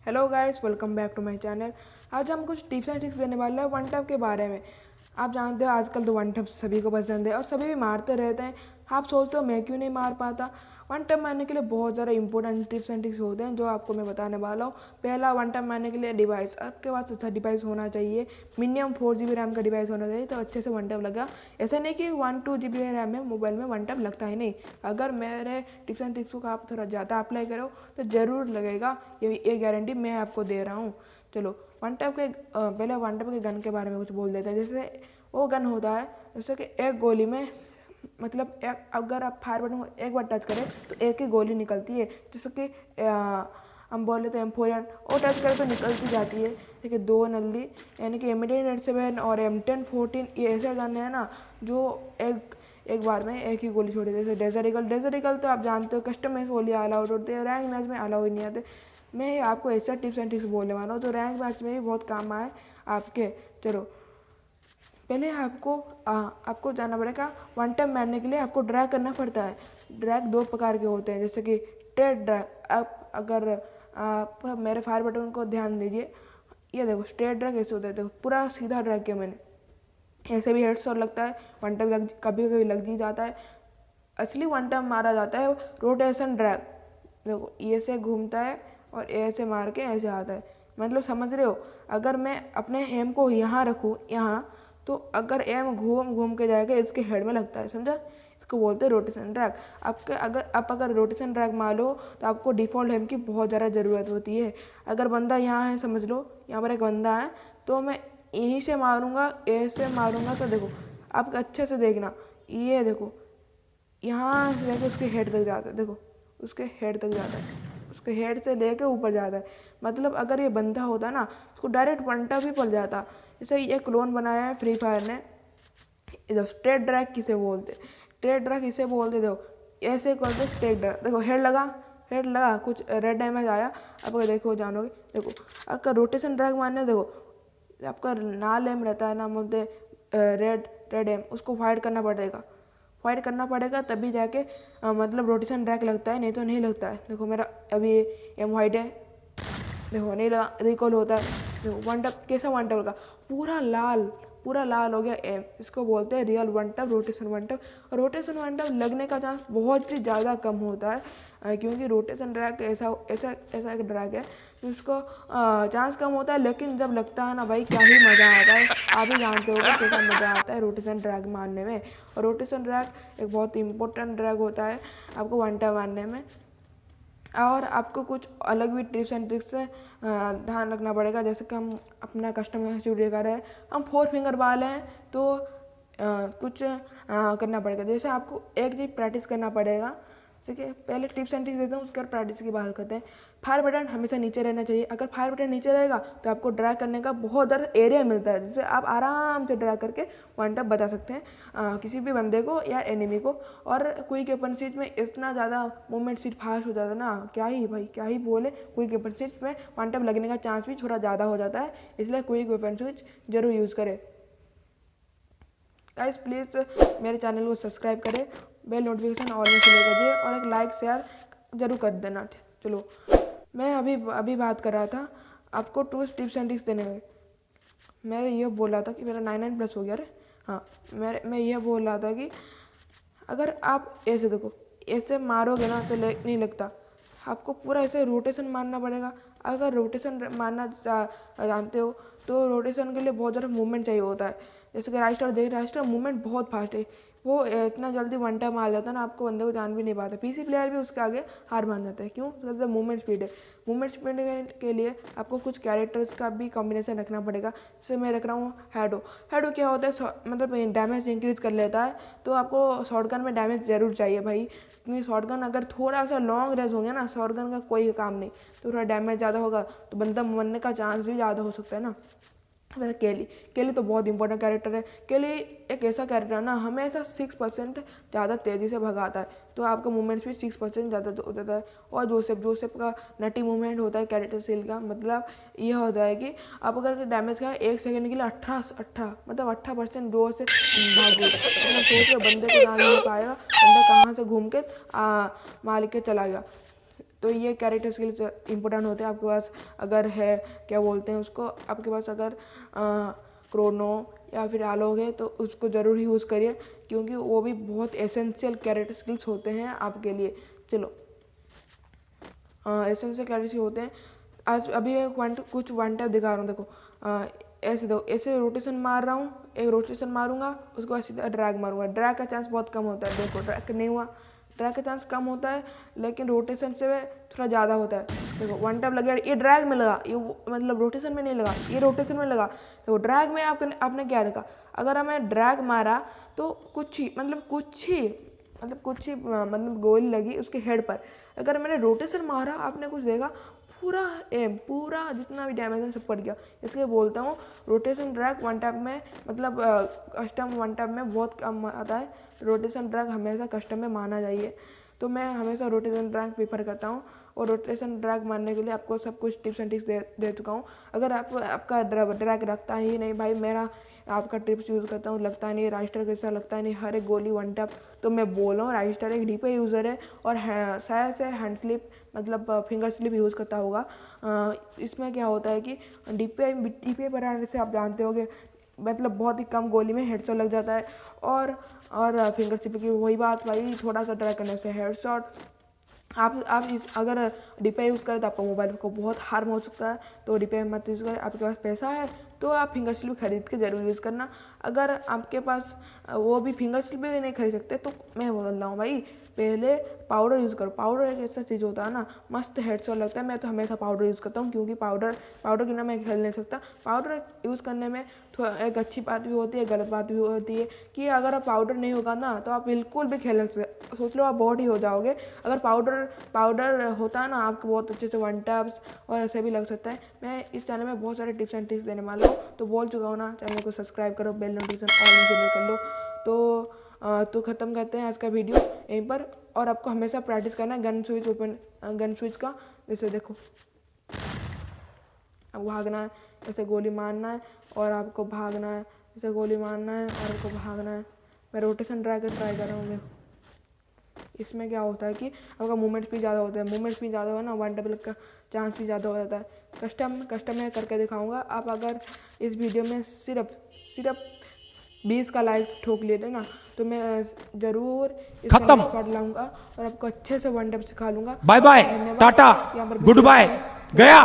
Hello guys, welcome back to my channel. आज हम कुछ टिप्स एंड ट्रिक्स देने वाले हैं वन टैप के बारे में। आप जानते हो आजकल तो वन टैप सभी को पसंद है और सभी भी मारते रहते हैं। आप सोचते हो मैं क्यों नहीं मार पाता। वन टैप मारने के लिए बहुत ज़्यादा इंपॉर्टेंट टिप्स एंड ट्रिक्स होते हैं जो आपको मैं बताने वाला हूँ। पहला, वन टैप मारने के लिए डिवाइस। आपके पास अच्छा डिवाइस होना चाहिए। मिनिमम 4 GB रैम का डिवाइस होना चाहिए तो अच्छे से वन टैप लगा। ऐसा नहीं कि 1-2 GB रैम है मोबाइल में वन टैप लगता ही नहीं। अगर मेरे टिप्स एंड ट्रिक्स को आप थोड़ा ज़्यादा अप्लाई करो तो ज़रूर लगेगा। ये गारंटी मैं आपको दे रहा हूँ। चलो वन टैप के पहले वन टैप के गन के बारे में कुछ बोल देते हैं। जैसे वो गन होता है जैसे कि एक गोली में मतलब अगर आप फायर बटन को एक बार टच करें तो एक ही गोली निकलती है। जैसे कि हम बोल लेते हैं M4 वो टच करें तो निकलती जाती है। ठीक है, 2 नल्ली यानी कि M18-7 और M10-14 ये ऐसे गन है ना जो एक बार में एक ही गोली छोड़ी। जैसे डेजर्ट ईगल तो आप जानते हो कस्टम मैच गोली अलाउड होते हैं, रैंक मैच में अलाउ ही नहीं आते। मैं आपको ऐसा टिप्स एंड ट्रिक्स बोलने वाला हूँ तो रैंक मैच में भी बहुत काम आए आपके। चलो पहले आपको जाना पड़ेगा। वन टैप मारने के लिए आपको ड्रैग करना पड़ता है। ड्रैग 2 प्रकार के होते हैं जैसे कि स्ट्रेट ड्रैग। अगर आप मेरे फायर बटन को ध्यान दीजिए, ये देखो स्ट्रेट ड्रैग ऐसे होता है। देखो पूरा सीधा ड्रैग किया मैंने, ऐसे भी हेडशॉट लगता है। वन टैप कभी कभी लग ही जाता है। असली वन टैप मारा जाता है रोटेशन ड्रैग। देखो ये से घूमता है और ऐसे मार के ऐसे आता है। मतलब समझ रहे हो, अगर मैं अपने एम को यहाँ रखूँ यहाँ तो अगर एम घूम घूम के जाएगा इसके हेड में लगता है, समझा। इसको बोलते हैं रोटेशन ड्रैग। अगर रोटेशन ड्रैग मारो तो आपको डिफ़ॉल्ट एम की बहुत ज़्यादा ज़रूरत होती है। अगर बंदा यहाँ है, समझ लो यहाँ पर एक बंदा है तो मैं यहीं से मारूंगा, ऐसे मारूंगा तो देखो आप अच्छे से देखना, ये देखो यहाँ से लेकर उसके हेड तक जाता है। देखो उसके हेड तक जाता है, उसके हेड से लेके ऊपर जाता है। मतलब अगर ये बंदा होता ना उसको डायरेक्ट वन टैप भी पड़ जाता। जैसे ये क्लोन बनाया है फ्री फायर ने, इधर स्ट्रेट ड्रैग किसे बोलते, स्ट्रेट ड्रैग इसे बोलते। देखो ऐसे करते स्ट्रेट ड्रैग। देखो हेड लगा कुछ रेड डैमेज आया। अब अगर देखो जानोगे, देखो अगर रोटेशन ड्रैग मारने देखो आपका नाल एम रहता है ना, बोलते रेड एम, उसको फाइट करना पड़ेगा तभी जाके मतलब रोटेशन ड्रैग लगता है, नहीं तो नहीं लगता है। देखो मेरा अभी एम वाइट है, देखो नहीं लगा, रिकॉल होता है। देखो वन टैप कैसा वन टैप लगा, पूरा लाल हो गया एम। इसको बोलते हैं real one tap, rotation one tap. Rotation one tap लगने का चांस बहुत ही ज़्यादा कम होता है क्योंकि रोटेशन ड्रैग ऐसा एक ड्रैग है जिसको चांस कम होता है, लेकिन जब लगता है ना भाई क्या ही मज़ा आता है। आप ही जानते हो कि कैसा मज़ा आता है रोटेशन ड्रैग मारने में। और रोटेशन ड्रैग एक बहुत इंपॉर्टेंट ड्रैग होता है आपको वन टैप मारने में। और आपको कुछ अलग भी टिप्स एंड ट्रिक्स से ध्यान रखना पड़ेगा। जैसे कि हम अपना कस्टमर स्टूडियो कर रहे हैं, हम 4 फिंगर वाले हैं तो कुछ करना पड़ेगा। जैसे आपको एक चीज़ प्रैक्टिस करना पड़ेगा। ठीक है, पहले टिप्स एंड ट्रिक्स देता हूँ, उसके बाद प्रैक्टिस की बात करते हैं। फायर बटन हमेशा नीचे रहना चाहिए। अगर फायर बटन नीचे रहेगा तो आपको ड्रैग करने का बहुत ज़्यादा एरिया मिलता है, जिससे आप आराम से ड्रैग करके वन टैप बता सकते हैं किसी भी बंदे को या एनिमी को। और क्विक वेपन स्विच में इतना ज़्यादा मूवमेंट स्पीड फास्ट हो जाता है ना, क्या ही बोले। क्विक वेपन स्विच में वन टैप लगने का चांस भी थोड़ा ज़्यादा हो जाता है, इसलिए क्विक वेपन स्विच जरूर यूज़ करें। गाइस प्लीज़ मेरे चैनल को सब्सक्राइब करें, बेल नोटिफिकेशन ऑल में क्लिक कीजिए और एक लाइक शेयर जरूर कर देना। चलो मैं अभी बात कर रहा था आपको 2 टिप्स एंड ट्रिक्स देने में। मैं ये बोल रहा था कि मेरा 99+ हो गया रे। हाँ, मैं ये बोल रहा था कि अगर आप ऐसे देखो, ऐसे मारोगे ना तो नहीं लगता। आपको पूरा ऐसे रोटेशन मारना पड़ेगा। अगर रोटेशन मारना जानते हो तो रोटेशन के लिए बहुत ज़्यादा मूवमेंट चाहिए होता है। जैसे कि राइस्टर मूवमेंट बहुत फास्ट है, वो इतना जल्दी वन टैप मार जाता है ना, आपको बंदे को जान भी नहीं पाता। पीसी प्लेयर भी उसके आगे हार मान जाता है। क्यों? मतलब मूवमेंट स्पीड है। मूवमेंट स्पीड के लिए आपको कुछ कैरेक्टर्स का भी कॉम्बिनेशन रखना पड़ेगा। जैसे मैं रख रहा हूँ हैडो क्या होता है, मतलब डैमेज इंक्रीज कर लेता है। तो आपको शॉटगन में डैमेज जरूर चाहिए भाई, क्योंकि शॉटगन अगर थोड़ा सा लॉन्ग रेंज होंगे ना, शॉटगन का कोई काम नहीं, तो थोड़ा डैमेज ज़्यादा होगा तो बंदा मरने का चांस भी ज़्यादा हो सकता है ना। वैसे केली तो बहुत इंपॉर्टेंट कैरेक्टर है। केली एक ऐसा कैरेक्टर है ना, हमेशा 6% ज़्यादा तेज़ी से भगाता है, तो आपका मूवमेंट स्पीड 6% ज़्यादा हो जाता है। और जोसेफ का नटी मूवमेंट होता है कैरेक्टर सेल का। मतलब ये होता है कि आप अगर डैमेज का 1 सेकंड के लिए 18% जोर से भागो, मतलब सोच रहे बंदे को जान नहीं पाएगा, बंदा कहाँ से घूम के मार के चला गया। तो ये कैरेक्टर स्किल्स इंपॉर्टेंट होते हैं आपके पास अगर है, क्या बोलते हैं उसको, आपके पास अगर क्रोनो या फिर आलोक है तो उसको ज़रूर यूज़ करिए, क्योंकि वो भी बहुत एसेंशियल कैरेक्टर स्किल्स होते हैं आपके लिए। चलो एसेंशियल कैरेक्टर होते हैं। आज अभी कुछ वन टैप दिखा रहा हूँ, देखो ऐसे दो, ऐसे रोटेशन मार रहा हूँ, एक रोटेशन मारूंगा, उसके बाद सीधा ड्रैग मारूंगा। ड्रैग का चांस बहुत कम होता है, देखो ड्रैग नहीं हुआ, ड्रैग का चांस कम होता है लेकिन रोटेशन से थोड़ा ज़्यादा होता है। देखो वन टैप लग गया, ये ड्रैग में लगा, ये मतलब रोटेशन में नहीं लगा, ये रोटेशन में लगा। देखो ड्रैग में आपने क्या देखा, अगर हमें ड्रैग मारा तो कुछ ही गोली लगी उसके हेड पर। अगर मैंने रोटेशन मारा, आपने कुछ देखा, पूरा जितना भी डैमेज है सब पड़ गया। इसलिए बोलता हूँ रोटेशन ड्रैग वन टैप में, मतलब कस्टम वन टैप में बहुत कम आता है। रोटेशन ड्रैग हमेशा कस्टम में माना चाहिए, तो मैं हमेशा रोटेशन ड्रैग प्रीफर करता हूँ। और रोटेशन ड्रैग मारने के लिए आपको सब कुछ टिप्स एंड ट्रिक्स दे चुका हूँ। अगर आपका ड्रैग रखता ही नहीं भाई, मेरा आपका टिप्स यूज़ करता हूँ, लगता नहीं, राइस्टर कैसा लगता नहीं, हर एक गोली वन टैप। तो मैं बोल रहा हूँ राइस्टर एक डीपे यूज़र है और शायद से हैंड स्लिप मतलब फिंगर स्लिप यूज़ करता होगा। इसमें क्या होता है कि डीपे पर आने से आप जानते होगे, मतलब बहुत ही कम गोली में हेडशॉट लग जाता है। और फिंगर स्लिप की वही बात भाई, थोड़ा सा ट्राई करने से हेडशॉट। आप अगर डीपे यूज़ करें तो आपका मोबाइल को बहुत हार्म हो सकता है, तो डीपे मत यूज़ करें। आपके पास पैसा है तो आप फिंगर स्लिप खरीद के ज़रूर यूज़ करना। अगर आपके पास वो भी फिंगर स्लिप भी नहीं खरीद सकते तो मैं बोल रहा हूँ भाई, पहले पाउडर यूज़ करो। पाउडर एक ऐसा चीज़ होता है ना, मस्त हेडशॉट लगता है। मैं तो हमेशा पाउडर यूज़ करता हूँ, क्योंकि पाउडर के बिना मैं खेल नहीं सकता। पाउडर यूज़ करने में एक अच्छी बात भी होती है, गलत बात भी होती है कि अगर आप पाउडर नहीं होगा ना तो आप बिल्कुल भी खेल सकते, सोच लो आप बहुत ही हो जाओगे। अगर पाउडर होता है ना, आपको बहुत अच्छे से वन टैप्स और ऐसे भी लग सकता है। मैं इस चैनल में बहुत सारे टिप्स एंड ट्रिक्स देने वाला हूँ, तो बोल चुका हूँ ना, चैनल को सब्सक्राइब करो, बेल नोटिफिकेशन ऑल में क्लिक कर लो। तो ख़त्म करते हैं आज का वीडियो यहीं पर। और आपको हमेशा प्रैक्टिस करना है गन स्विच का। जैसे देखो, अब भागना है, ऐसे गोली मारना है और आपको भागना है, ऐसे गोली मारना है और आपको भागना है। मैं रोटेशन ट्राई कर रहा हूँ। इसमें क्या होता है कि आपका मूवमेंट भी ज़्यादा होता है, मूवमेंट भी ज़्यादा हो ना, वन डबल का चांस भी ज़्यादा हो जाता है। कस्टम में करके दिखाऊंगा। आप अगर इस वीडियो में सिर्फ 20 का लाइक्स ठोक लेते ना, तो मैं ज़रूर इसका पार्ट लाऊंगा और आपको अच्छे से वन डब सिखा लूँगा। Bye bye, tata, good bye, गया।